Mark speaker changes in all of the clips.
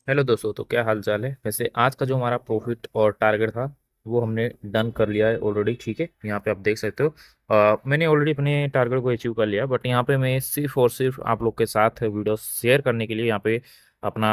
Speaker 1: Hello दोस्तों, तो क्या हाल चाल है। वैसे आज का जो हमारा प्रॉफिट और टारगेट था वो हमने डन कर लिया है ऑलरेडी। ठीक है, यहाँ पे आप देख सकते हो। मैंने ऑलरेडी अपने टारगेट को अचीव कर लिया, बट यहाँ पे मैं सिर्फ और सिर्फ आप लोग के साथ वीडियो शेयर करने के लिए यहाँ पे अपना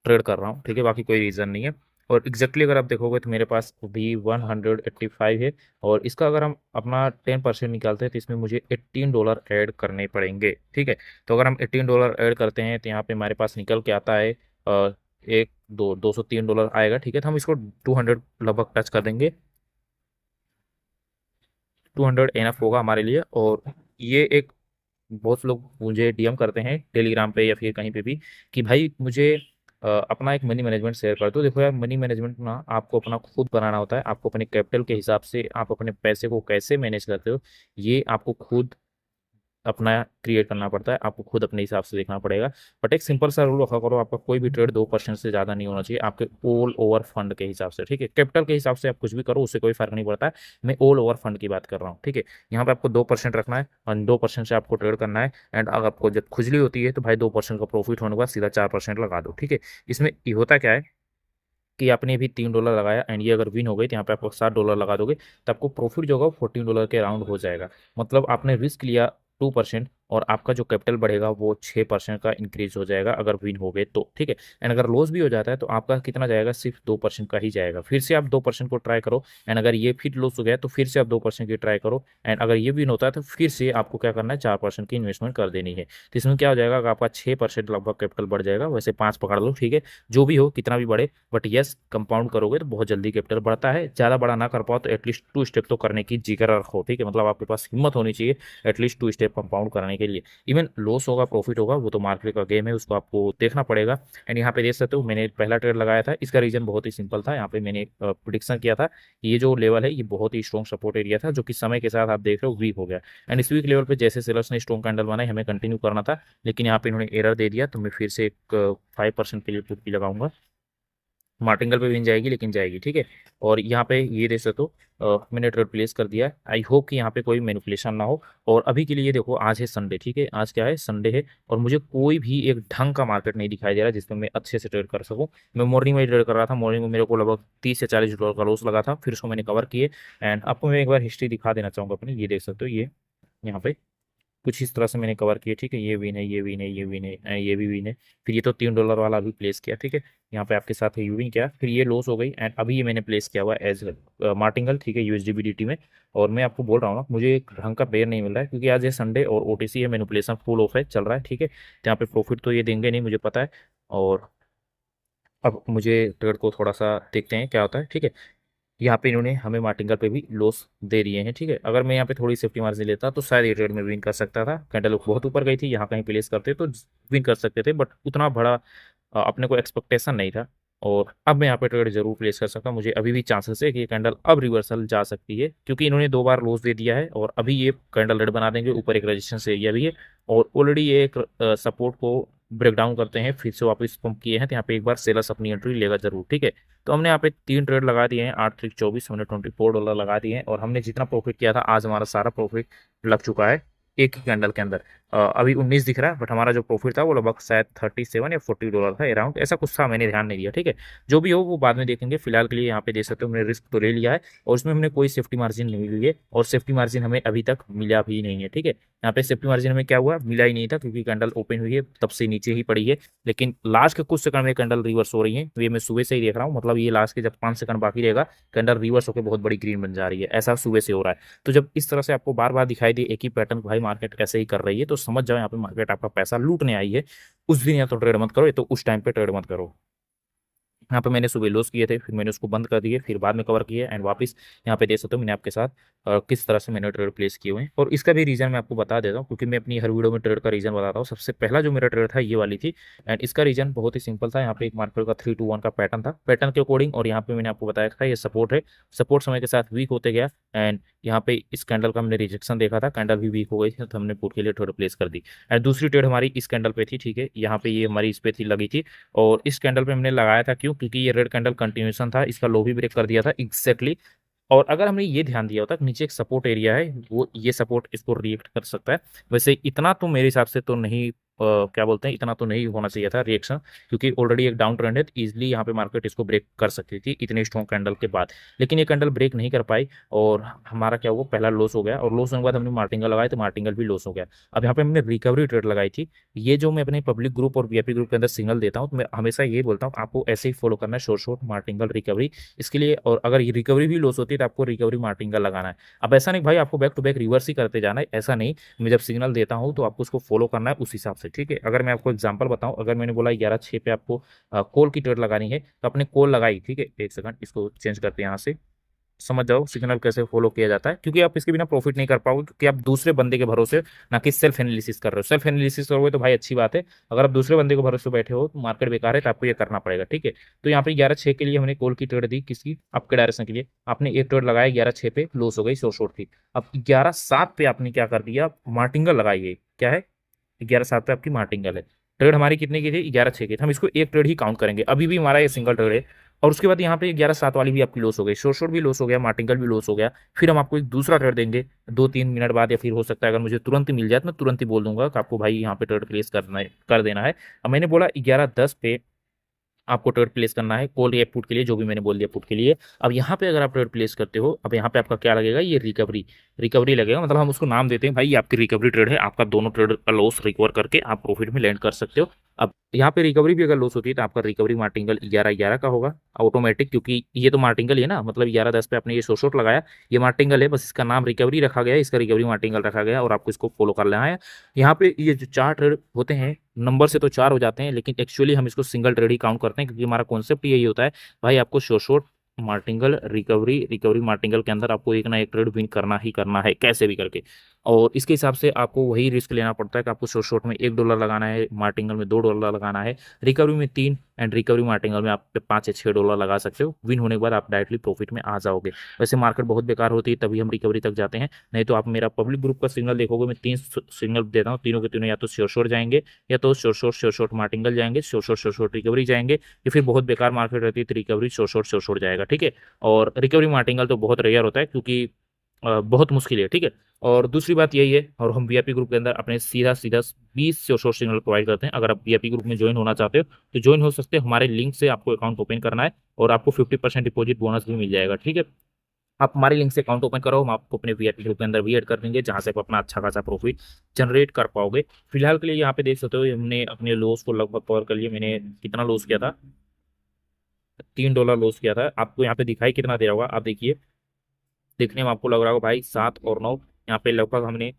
Speaker 1: ट्रेड कर रहा हूँ। ठीक है, बाकी कोई रीज़न नहीं है। और एग्जैक्टली अगर आप देखोगे तो मेरे पास भी 185 है। और इसका अगर हम अपना 10% निकालते हैं तो इसमें मुझे $18 ऐड करने पड़ेंगे। ठीक है, तो अगर हम $18 ऐड करते हैं तो यहाँ पे हमारे पास निकल के आता है एक दो $203 आएगा। ठीक है, तो हम इसको 200 लगभग टच कर देंगे। 200 एनफ होगा हमारे लिए। और ये एक बहुत से लोग मुझे डीएम करते हैं टेलीग्राम पे या फिर कहीं पे भी कि भाई मुझे अपना एक मनी मैनेजमेंट शेयर कर दो। देखो यार, मनी मैनेजमेंट ना आपको अपना खुद बनाना होता है। आपको अपने कैपिटल के हिसाब से आप अपने पैसे को कैसे मैनेज करते हो, ये आपको खुद अपना क्रिएट करना पड़ता है। आपको खुद अपने हिसाब से देखना पड़ेगा। बट एक सिंपल सा रूल रखा करो, आपका कोई भी ट्रेड 2% से ज़्यादा नहीं होना चाहिए आपके ऑल ओवर फंड के हिसाब से। ठीक है, कैपिटल के हिसाब से आप कुछ भी करो, उससे कोई फर्क नहीं पड़ता है। मैं ऑल ओवर फंड की बात कर रहा हूँ। ठीक है, यहाँ पे आपको 2% रखना है और 2% से आपको ट्रेड करना है। एंड अगर आपको जब खुजली होती है तो भाई 2% का प्रॉफिट होने के बाद सीधा 4% लगा दो। ठीक है, इसमें ये होता क्या है कि आपने भी $3 लगाया एंड ये अगर विन हो गई तो यहाँ पे आपको $7 लगा दोगे तो आपको प्रॉफिट जो होगा वो $14 के अराउंड हो जाएगा। मतलब आपने रिस्क लिया 2% और आपका जो कैपिटल बढ़ेगा वो 6% का इंक्रीज हो जाएगा अगर विन हो गए तो। ठीक है, एंड अगर लॉस भी हो जाता है तो आपका कितना जाएगा, सिर्फ 2% का ही जाएगा। फिर से आप 2% को ट्राई करो एंड अगर ये फिर लॉस हो गया तो फिर से आप 2% की ट्राई करो। एंड अगर ये विन होता है तो फिर से आपको क्या करना है, 4% की इन्वेस्टमेंट कर देनी है। तो इसमें क्या हो जाएगा, अगर आपका 6% लगभग कैपिटल बढ़ जाएगा, वैसे 5 पकड़ लो। ठीक है, जो भी हो कितना भी बढ़े, बट यस कंपाउंड करोगे तो बहुत जल्दी कैपिटल बढ़ता है। ज़्यादा बड़ा ना कर पाओ तो एटलीस्ट 2 स्टेप तो करने की जिगर रखो। ठीक है, मतलब आपके पास हिम्मत होनी चाहिए एटलीस्ट 2 स्टेप कंपाउंड करने के लिए। इवन लॉस होगा प्रॉफिट होगा वो तो मार्केट का गेम है, उसको आपको देखना पड़ेगा। एंड यहाँ पे देख सकते हो मैंने पहला ट्रेड लगाया था, इसका रीजन बहुत ही सिंपल था। यहाँ पे मैंने प्रिडिक्शन किया था कि ये जो लेवल है ये बहुत ही स्ट्रॉन्ग सपोर्ट एरिया था, जो कि समय के साथ आप देख रहे हो वीक हो गया। एंड इस वीक लेवल पे जैसे सेलर्स ने स्ट्रॉन्ग कैंडल बनाई हमें कंटिन्यू करना था, लेकिन यहाँ पे इन्होंने एरर दे दिया। तो मैं फिर से एक 5% के लिए पुट भी लगाऊंगा। मार्टिंगल पे भी जाएगी लेकिन जाएगी। ठीक है, और यहाँ पे ये देख सकते हो मैंने ट्रेड प्लेस कर दिया है। आई होप कि यहाँ पे कोई मैनिपुलेशन ना हो। और अभी के लिए देखो, आज है संडे। ठीक है, आज क्या है, संडे है। और मुझे कोई भी एक ढंग का मार्केट नहीं दिखाई दे रहा जिसमें मैं अच्छे से ट्रेड कर सकूँ। मैं मॉर्निंग में ट्रेड कर रहा था, मॉर्निंग में मेरे को लगभग $30 से $40 का लॉस लगा था, फिर उसको मैंने कवर किए। एंड आपको मैं एक बार हिस्ट्री दिखा देना चाहूँगा अपनी। ये देख सकते हो, ये यहाँ पे कुछ इस तरह से मैंने कवर किया। ठीक है, ये विन है, ये विन है, ये विन है, ये भी विन है। फिर ये तो $3 वाला भी प्लेस किया। ठीक है, यहाँ पे आपके साथ है यू विन किया, फिर ये लॉस हो गई। एंड अभी ये मैंने प्लेस किया हुआ है एज मार्टिंगल। ठीक है, USDBDT में। और मैं आपको बोल रहा हूँ ना, मुझे एक ढंग का पेयर नहीं मिल रहा है क्योंकि आज ये संडे और OTC है, मैनिपुलेशन फुल ऑफ है, चल रहा है। ठीक है, तो यहाँ पे प्रॉफिट तो ये देंगे नहीं, मुझे पता है। और अब मुझे ट्रेड को थोड़ा सा देखते हैं क्या होता है। ठीक है, यहाँ पे इन्होंने हमें मार्टिंगल पे भी लॉस दे दिए हैं। ठीक है, अगर मैं यहाँ पे थोड़ी सेफ्टी मार्जिन लेता तो शायद ये ट्रेड में विन कर सकता था। कैंडल बहुत ऊपर गई थी, यहाँ कहीं प्लेस करते तो विन कर सकते थे, बट उतना बड़ा अपने को एक्सपेक्टेशन नहीं था। और अब मैं यहाँ पे ट्रेड जरूर प्लेस कर सकता हूँ। मुझे अभी भी चांसेस है कि ये कैंडल अब रिवर्सल जा सकती है क्योंकि इन्होंने 2 बार लॉस दे दिया है और अभी ये कैंडल रेड बना देंगे। ऊपर एक रेजिस्टेंस एरिया भी है और ऑलरेडी ये एक सपोर्ट को ब्रेक डाउन करते हैं, फिर से वापस पंप किए हैं। तो यहाँ पे एक बार सेलर्स अपनी एंट्री लेगा जरूर। ठीक है, तो हमने यहाँ पे 3 ट्रेड लगा दिए हैं, 8 3 24, हमने $24 लगा दिए हैं। और हमने जितना प्रॉफिट किया था आज हमारा सारा प्रॉफिट लग चुका है एक ही कैंडल के अंदर। अभी 19 दिख रहा है, बट हमारा जो प्रॉफिट था वो लगभग शायद 37 या $40 था अराउंड, ऐसा कुछ था, मैंने ध्यान नहीं दिया। ठीक है, जो भी हो वो बाद में देखेंगे। फिलहाल के लिए यहाँ पे देख सकते हो मैंने रिस्क तो ले लिया है और उसमें हमने कोई सेफ्टी मार्जिन नहीं ली है और सेफ्टी मार्जिन हमें अभी तक मिला भी नहीं है। ठीक है, यहाँ पे सेफ्टी मार्जिन हमें क्या हुआ, मिला ही नहीं था क्योंकि कैंडल ओपन हुई है तब से नीचे ही पड़ी है। लेकिन लास्ट के कुछ सेकंड में कैंडल रिवर्स हो रही है, तो ये मैं सुबह से ही देख रहा हूँ। मतलब ये लास्ट के जब 5 सेकंड बाकी रहेगा कैंडल रिवर्स होकर बहुत बड़ी ग्रीन बन जा रही है, ऐसा सुबह से हो रहा है। तो जब इस तरह से आपको बार बार दिखाई दे एक ही पैटर्न, भाई मार्केट ऐसे ही कर रही है, तो समझ जाओ यहाँ पे मार्केट आपका पैसा लूटने आई है। उस दिन या तो ट्रेड मत करो या तो उस टाइम पे ट्रेड मत करो। यहाँ पे मैंने सुबह लॉस किए थे, फिर मैंने उसको बंद कर दिए, फिर बाद में कवर किए एंड वापस यहाँ पे देख सकते हो मैंने आपके साथ किस तरह से मैंने ट्रेड प्लेस किए हुए हैं। और इसका भी रीज़न मैं आपको बता देता हूँ क्योंकि मैं अपनी हर वीडियो में ट्रेड का रीज़न बताता हूँ। सबसे पहला जो मेरा ट्रेड था ये वाली थी एंड इसका रीज़न बहुत ही सिंपल था। यहाँ पे एक मार्केट का 3 to 1 का पैटर्न था, पैटर्न के अकॉर्डिंग। और यहाँ पे मैंने आपको बताया था ये सपोर्ट है, सपोर्ट समय के साथ वीक होते गया। एंड यहाँ पे इस कैंडल का हमने रिजेक्शन देखा था, कैंडल भी वीक हो गई थी, तो हमने पुट के लिए ट्रेड प्लेस कर दी। एंड दूसरी ट्रेड हमारी इस कैंडल पे थी। ठीक है, यहाँ पे ये हमारी इस पे थी लगी थी और इस कैंडल पे हमने लगाया था, क्यों, क्योंकि ये रेड कैंडल कंटिन्यूशन था, इसका लो भी ब्रेक कर दिया था एग्जैक्टली। और अगर हमने ये ध्यान दिया होता कि नीचे एक सपोर्ट एरिया है, वो ये सपोर्ट इसको रिएक्ट कर सकता है। वैसे इतना तो मेरे हिसाब से तो नहीं क्या बोलते हैं, इतना तो नहीं होना चाहिए था रिएक्शन, क्योंकि ऑलरेडी एक डाउन ट्रेंड है, तो ईजिली यहाँ पे मार्केट इसको ब्रेक कर सकती थी इतने स्ट्रॉन्ग कैंडल के बाद। लेकिन ये कैंडल ब्रेक नहीं कर पाई और हमारा क्या हुआ, पहला लॉस हो गया, और लॉस होने के बाद हमने मार्टिंगल लगाया तो मार्टिंगल भी लॉस हो गया। अब यहाँ पे हमने रिकवरी ट्रेड लगाई थी। ये जो मैं अपने पब्लिक ग्रुप और वीआईपी ग्रुप के अंदर सिग्नल देता हूँ, तो मैं हमेशा ये बोलता हूँ आपको ऐसे ही फॉलो करना है, शॉर्ट शॉर्ट मार्टिंगल रिकवरी इसके लिए। और अगर ये रिकवरी भी लॉस होती है तो आपको रिकवरी मार्टिंगल लगाना है। अब ऐसा नहीं भाई आपको बैक टू बैक रिवर्स ही करते जाना है, ऐसा नहीं। मैं जब सिग्नल देता हूँ तो आपको उसको फॉलो करना है उस हिसाब से, ठीक है। अगर मैं आपको एग्जांपल बताऊं, अगर मैंने बोला 11/6 पे आपको कॉल की ट्रेड लगानी है, तो आपने कॉल लगाई, ठीक है। एक सेकंड इसको चेंज करते हैं यहाँ से, समझ जाओ सिग्नल कैसे फॉलो किया जाता है, क्योंकि आप इसके बिना प्रॉफिट नहीं कर पाओगे, क्योंकि आप दूसरे बंदे के भरोसे ना कि सेल्फ एनालिसिस कर रहे हो। सेल्फ एनालिसिस करोगे तो भाई अच्छी बात है, अगर आप दूसरे बंदे के भरोसे बैठे हो तो मार्केट बेकार है, तो आपको ये करना पड़ेगा, ठीक है। तो यहाँ पे 11/6 के लिए हमने कॉल की ट्रेड दी, किसकी, आपके डायरेक्शन के लिए। आपने एक ट्रेड लगाया 11/6 पे, लॉस हो गई, शॉर्ट थी। अब 11/7 पे आपने क्या कर दिया, मार्टिंगल लगाई है, क्या है, 11/7 पे आपकी मार्टिंगल है। ट्रेड हमारी कितने की थी, 11/6 की थी, हम इसको एक ट्रेड ही काउंट करेंगे, अभी भी हमारा ये सिंगल ट्रेड है। और उसके बाद यहाँ पे 11/7 वाली भी आपकी लॉस हो गई, शॉर्ट भी लॉस हो गया, मार्टिंगल भी लॉस हो गया। फिर हम आपको एक दूसरा ट्रेड देंगे 2-3 मिनट बाद, या फिर हो सकता है अगर मुझे तुरंत ही मिल जाए तो मैं तुरंत ही बोल दूंगा कि आपको भाई यहाँ पे ट्रेड प्लेस करना है, कर देना है। अब मैंने बोला 11:10 पे आपको ट्रेड प्लेस करना है, कॉल या पुट के लिए, जो भी मैंने बोल दिया पुट के लिए। अब यहाँ पे अगर आप ट्रेड प्लेस करते हो, अब यहाँ पे आपका क्या लगेगा, ये रिकवरी, रिकवरी लगेगा, मतलब हम उसको नाम देते हैं भाई ये आपकी रिकवरी ट्रेड है, आपका दोनों ट्रेड का लॉस रिकवर करके आप प्रॉफिट में लैंड कर सकते हो। अब यहाँ पे रिकवरी भी अगर लॉस होती है तो आपका रिकवरी मार्टिंगल 11/11 का होगा ऑटोमेटिक, क्योंकि ये तो मार्टिंगल ही है ना, मतलब 11:10 पे आपने ये शॉर्ट लगाया, ये मार्टिंगल है, बस इसका नाम रिकवरी रखा गया है, इसका रिकवरी मार्टिंगल रखा गया, और आपको इसको फॉलो कर लेना है। यहाँ पे ये जो चार ट्रेड होते हैं, नंबर से तो चार हो जाते हैं, लेकिन एक्चुअली हम इसको सिंगल ट्रेड ही काउंट करते हैं, क्योंकि हमारा कॉन्सेप्ट यही होता है भाई आपको short short martingale recovery, recovery martingale के अंदर आपको एक ना एक ट्रेड विन करना ही करना है, कैसे भी करके। और इसके हिसाब से आपको वही रिस्क लेना पड़ता है कि आपको शॉर्ट शॉर्ट में $1 लगाना है, मार्टिंगल में $2 लगाना है, रिकवरी में 3, एंड रिकवरी मार्टिंगल में आप $5 या $6 लगा सकते हो। विन होने के बाद आप डायरेक्टली प्रॉफिट में आ जाओगे। वैसे मार्केट बहुत बेकार होती है तभी हम रिकवरी तक जाते हैं, नहीं तो आप मेरा पब्लिक ग्रुप का सिग्नल देखोगे, मैं 3 सिग्नल देता हूँ, तीनों के तीनों या तो श्योर शॉर्ट जाएंगे, या तो श्योर शॉर्ट मार्टिंगल जाएंगे, श्योर शॉर्ट रिकवरी जाएंगे, या फिर बहुत बेकार मार्केट रहती है तो रिकवरी श्योर शॉर्ट जाएगा, ठीक है। और रिकवरी मार्टिंगल तो बहुत रेयर होता है, क्योंकि बहुत मुश्किल है, ठीक है। और दूसरी बात यही है, और हम वीआईपी ग्रुप के अंदर अपने सीधा सीधा 20 श्योर सिग्नल प्रोवाइड करते हैं। अगर आप वीआईपी ग्रुप में ज्वाइन होना चाहते हो तो ज्वाइन हो सकते हो, हमारे लिंक से आपको अकाउंट ओपन करना है, और आपको 50% डिपॉजिट बोनस भी मिल जाएगा, ठीक है। आप हमारे लिंक से अकाउंट ओपन करो, हम आपको अपने वीआईपी ग्रुप के अंदर भी ऐड कर देंगे, जहां से आप अपना अच्छा खासा प्रॉफिट जनरेट कर पाओगे। फिलहाल के लिए यहाँ पे देख सकते हो हमने अपने लॉस को लगभग कवर कर लिया। मैंने कितना लॉस किया था, $3 लॉस किया था, आपको यहाँ पे दिखाई कितना दे रहा होगा, आप देखिए, देखने में आपको लग रहा होगा भाई 7 और 9, यहाँ पे लगभग हमने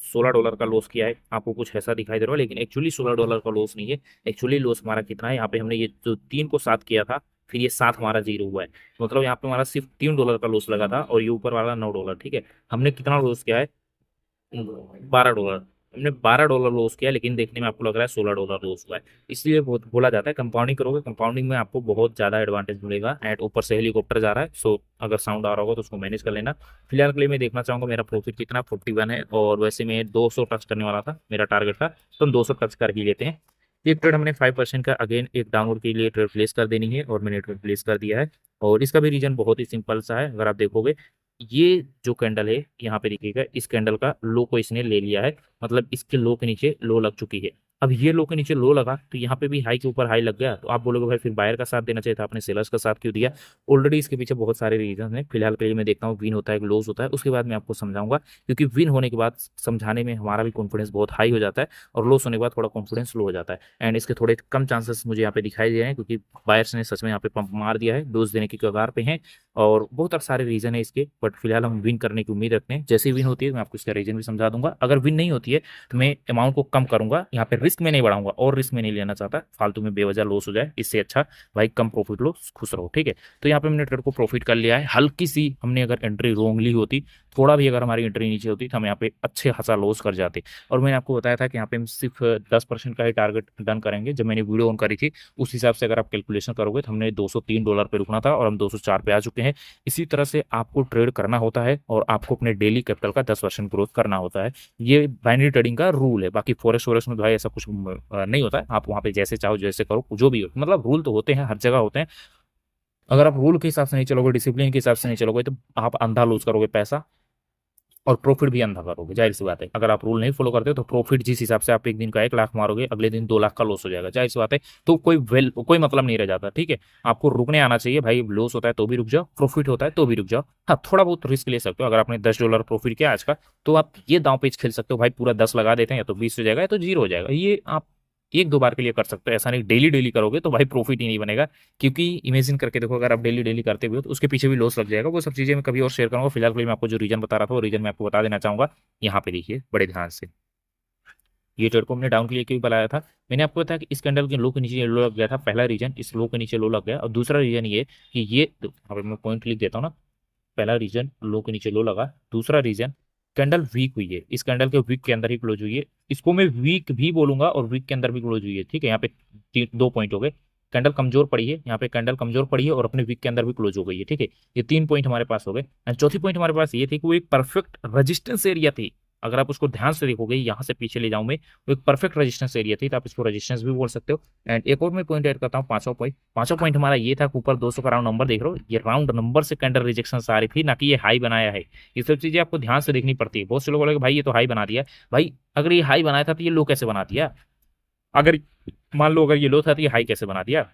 Speaker 1: $16 का लॉस किया है, आपको कुछ ऐसा दिखाई दे रहा है, लेकिन एक्चुअली $16 का लॉस नहीं है। एक्चुअली लॉस हमारा कितना है, यहाँ पे हमने ये जो 3 को 7 किया था, फिर ये 7 हमारा 0 हुआ है, मतलब यहाँ पे हमारा सिर्फ $3 का लॉस लगा था, और ये ऊपर वाला $9, ठीक है। हमने कितना लॉस किया है, $12। हमने $12 लॉस किया, लेकिन देखने में आपको लग रहा है $16 लॉस हुआ है। इसलिए बहुत बोला जाता है कंपाउंडिंग करोगे, कंपाउंडिंग में आपको बहुत ज्यादा एडवांटेज मिलेगा। एंड ऊपर से हेलीकॉप्टर जा रहा है, सो अगर साउंड आ रहा होगा तो उसको मैनेज कर लेना। फिलहाल के लिए मैं देखना चाहूंगा मेरा प्रॉफिट कितना, 41 है, और वैसे मैं 200 टच करने वाला था, मेरा टारगेट था, तो हम 200 टच कर ही लेते हैं। एक ट्रेड हमने 5% का अगेन एक डाउनवर्ड के लिए ट्रेड प्लेस कर देनी है, और मैंने ट्रेड प्लेस कर दिया है। और इसका भी रीजन बहुत ही सिंपल सा है, अगर आप देखोगे ये जो कैंडल है यहाँ पे देखिएगा, इस कैंडल का लो को इसने ले लिया है, मतलब इसके लो के नीचे लो लग चुकी है। अब ये लो के नीचे लो लगा तो यहाँ पे भी हाई के ऊपर हाई लग गया, तो आप बोलोगे भाई फिर बायर का साथ देना चाहिए था, आपने सेलर्स का साथ क्यों दिया। ऑलरेडी इसके पीछे बहुत सारे रीजन हैं। फिलहाल के लिए मैं देखता हूँ विन होता है कि लॉस होता है, उसके बाद मैं आपको समझाऊंगा, क्योंकि विन होने के बाद समझाने में हमारा भी कॉन्फिडेंस बहुत हाई हो जाता है, और लॉस होने के बाद थोड़ा कॉन्फिडेंस लो हो जाता है। एंड इसके थोड़े कम चांसेस मुझे यहाँ पे दिखाई दे रहे हैं, क्योंकि बायर्स ने सच में यहाँ पे पंप मार दिया है, डोज देने की कगार पे हैं, और बहुत सारे रीजन है इसके। बट फिलहाल हम विन करने की उम्मीद रखते हैं, जैसे ही विन होती है मैं आपको इसका रीजन भी समझा दूंगा। अगर विन नहीं होती है तो मैं अमाउंट को कम करूंगा, यहाँ पे रिस्क में नहीं बढ़ाऊंगा, और रिस्क में नहीं लेना चाहता फालतू में बेवजह लॉस हो जाए, इससे अच्छा भाई कम प्रॉफिट लो, खुश रहो, ठीक है। तो यहाँ पे हमने ट्रेड को प्रॉफिट कर लिया है। हल्की सी हमने अगर एंट्री रोंगली होती, थोड़ा भी अगर हमारी एंट्री नीचे होती तो हम यहाँ पे अच्छे खासा लॉस कर जाते। और मैंने आपको बताया था कि यहाँ पे हम सिर्फ 10% का ही टारगेट डन करेंगे, जब मैंने वीडियो ऑन करी थी उस हिसाब से अगर आप कैलकुलेशन करोगे तो हमने $203 पे रुकना था, और हम 204 पे आ चुके हैं। इसी तरह से आपको ट्रेड करना होता है, और आपको अपने डेली कैपिटल का 10% ग्रोथ करना होता है। ये बाइनरी ट्रेडिंग का रूल है। बाकी फॉरेक्स वॉरेक्स में भाई ऐसा कुछ नहीं होता है, आप वहाँ पे जैसे चाहो जैसे करो, जो भी हो, मतलब रूल तो होते हैं, हर जगह होते हैं। अगर आप रूल के हिसाब से नहीं चलोगे, डिसिप्लिन के हिसाब से नहीं चलोगे, तो आप अंधा लूज करोगे पैसा, और प्रॉफिट भी अंधा करोगे, जाहिर सी बात है। अगर आप रूल नहीं फॉलो करते हो तो प्रॉफिट जिस हिसाब से आप एक दिन का 1 लाख मारोगे, अगले दिन 2 लाख का लॉस हो जाएगा, जाहिर सी बात है। तो कोई मतलब नहीं रह जाता, ठीक है। आपको रुकने आना चाहिए भाई, लॉस होता है तो भी रुक जाओ, प्रॉफिट होता है तो भी रुक जाओ। हाँ, थोड़ा बहुत रिस्क ले सकते हो। अगर आपने $10 प्रॉफिट किया आज का, तो आप ये दांव पेच खेल सकते हो भाई, पूरा 10 लगा देते हैं, या तो 20 हो जाएगा या तो 0 हो जाएगा। ये आप 1-2 बार के लिए कर सकते हो, ऐसा नहीं डेली डेली करोगे तो भाई प्रॉफिट ही नहीं बनेगा। क्योंकि इमेजिन करके देखो, अगर आप डेली डेली करते हुए तो उसके पीछे भी लॉस लग जाएगा। वो सब चीजें मैं कभी और शेयर करूंगा। फिलहाल के लिए मैं आपको जो रीजन बता रहा था वो रीजन मैं आपको बता देना चाहूंगा। यहाँ पे देखिए बड़े ध्यान से, ये ट्रेड को हमने डाउन के लिए क्यों बनाया था। मैंने आपको बताया कि इस कैंडल के लो के नीचे लो लग गया था, पहला रीजन इस लो के नीचे लो लग गया। और दूसरा रीजन ये कि ये यहाँ पे मैं पॉइंट लिख देता हूँ ना, पहला रीजन लो के नीचे लो लगा, दूसरा रीजन कैंडल वीक हुई है, इस कैंडल के वीक के अंदर ही क्लोज हुई है। इसको मैं वीक भी बोलूंगा और वीक के अंदर भी क्लोज हुई है, ठीक है। यहाँ पे 2 पॉइंट हो गए। कैंडल कमजोर पड़ी है, यहाँ पे कैंडल कमजोर पड़ी है और अपने वीक के अंदर भी क्लोज हो गई है, ठीक है। ये 3 पॉइंट हमारे पास हो गए। एंड चौथी पॉइंट हमारे पास ये थी कि वो एक परफेक्ट रेजिस्टेंस एरिया थी। अगर आप उसको ध्यान से देखोगे, यहाँ से पीछे ले जाऊं मैं, वो एक परफेक्ट रेजिस्टेंस एरिया थी, तो आप इसको रेजिस्टेंस भी बोल सकते हो। एंड एक और मैं पॉइंट ऐड करता हूँ, पांचवा पॉइंट हमारा ये था कि ऊपर 200 का राउंड नंबर देख रहे हो, ये राउंड नंबर से कैंडल रिजेक्शन आ रही थी, ना कि ये हाई बनाया है। ये सब चीजें आपको ध्यान से देखनी पड़ती है। बहुत से लोग बोलेंगे भाई ये तो हाई बना दिया। भाई अगर ये हाई बनाया था तो ये लो कैसे बना दिया? अगर मान लो अगर ये लो था तो ये हाई कैसे बना दिया?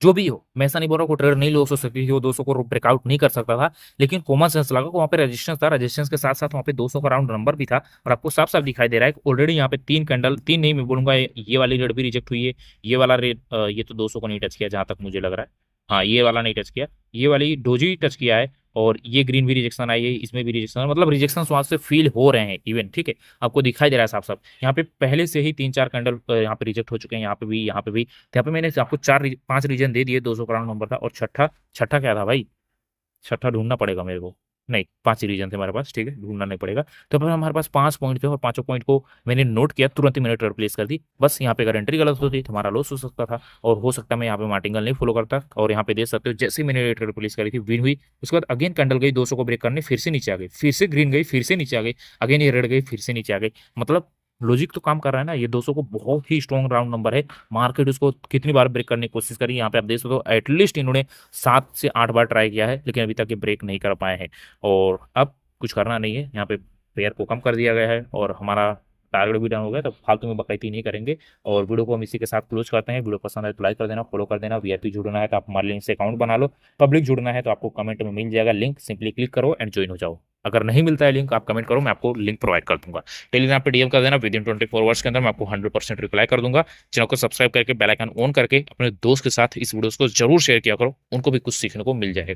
Speaker 1: जो भी हो, मैं ऐसा नहीं बोल रहा को ट्रेड नहीं लॉस हो सकती थी, वो 200 को ब्रेकआउट नहीं कर सकता था। लेकिन कॉमन सेंस लगा को वहाँ पे रेजिस्टेंस था, रेजिस्टेंस के साथ साथ वहाँ पे 200 का राउंड नंबर भी था। और आपको साफ साफ दिखाई दे रहा है कि ऑलरेडी यहाँ पे 3 कैंडल, तीन नहीं मैं बोलूंगा, ये वाली रेड भी रिजेक्ट हुई है। ये वाला रेड, ये तो 200 को नहीं टच किया जहां तक मुझे लग रहा है। हाँ, ये वाला नहीं टच किया, ये वाली डोजी टच किया है। और ये ग्रीन भी रिजेक्शन आई है, इसमें भी रिजेक्शन, मतलब रिजेक्शन वहां से फील हो रहे हैं इवन, ठीक है। आपको दिखाई दे रहा है साफ साफ। यहाँ पे पहले से ही 3-4 कैंडल यहाँ पे रिजेक्ट हो चुके हैं, यहाँ पे भी, यहाँ पे भी। तो यहाँ पे मैंने आपको 5 रीजन दे दिए, 200 का राउंड नंबर था। और छठा, छठा क्या था भाई? छठा ढूंढना पड़ेगा मेरे को। नहीं, 5 ही रीजन थे हमारे पास, ठीक है, ढूंढना नहीं पड़ेगा। तो फिर हमारे पास 5 पॉइंट थे और पांचों पॉइंट को मैंने नोट किया, तुरंत ही मैंने ट्रेड प्लेस कर दी। बस यहाँ पे अगर एंट्री गलत होती तो हमारा लॉस हो सकता था, और हो सकता है मैं यहाँ पे मार्टिंगल नहीं फॉलो करता। और यहाँ पे देख सकते हो, जैसे ही मैंने ट्रेड प्लेस करी थी विन हुई। उसके बाद अगेन कैंडल गई 200 को ब्रेक करने, फिर से नीचे आ गई, फिर से ग्रीन गई, फिर से नीचे आ गई, अगेन ये रेड गई, फिर से नीचे आ गई। मतलब लॉजिक तो काम कर रहा है ना। ये 200 को बहुत ही स्ट्रॉन्ग राउंड नंबर है। मार्केट उसको कितनी बार ब्रेक करने की कोशिश करी, यहाँ पे आप देख सकते हो एटलीस्ट इन्होंने 7 से 8 बार ट्राई किया है, लेकिन अभी तक ये ब्रेक नहीं कर पाए हैं। और अब कुछ करना नहीं है, यहाँ पे पेयर को कम कर दिया गया है और हमारा टारगेट भी डाउन हो गया। तो फालतू में बकैती नहीं करेंगे। और वीडियो को हम इसी के साथ क्लोज करते हैं। वीडियो पसंद आए तो लाइक कर देना, फॉलो कर देना। वीआईपी जुड़ना है तो आप हमारे लिंक से अकाउंट बना लो। पब्लिक जुड़ना है तो आपको कमेंट में मिल जाएगा लिंक, सिंपली क्लिक करो एंड ज्वाइन हो जाओ। अगर नहीं मिलता है लिंक, आप कमेंट करो, मैं आपको लिंक प्रोवाइड कर दूंगा। टेलीग्राम पे डीएम कर देना, विद इन 24 आवर्स के अंदर मैं आपको 100% रिप्लाई कर दूंगा। चैनल को सब्सक्राइब करके बेल आइकन ऑन करके अपने दोस्त के साथ इस वीडियो को जरूर शेयर किया करो, उनको भी कुछ सीखने को मिल जाएगा।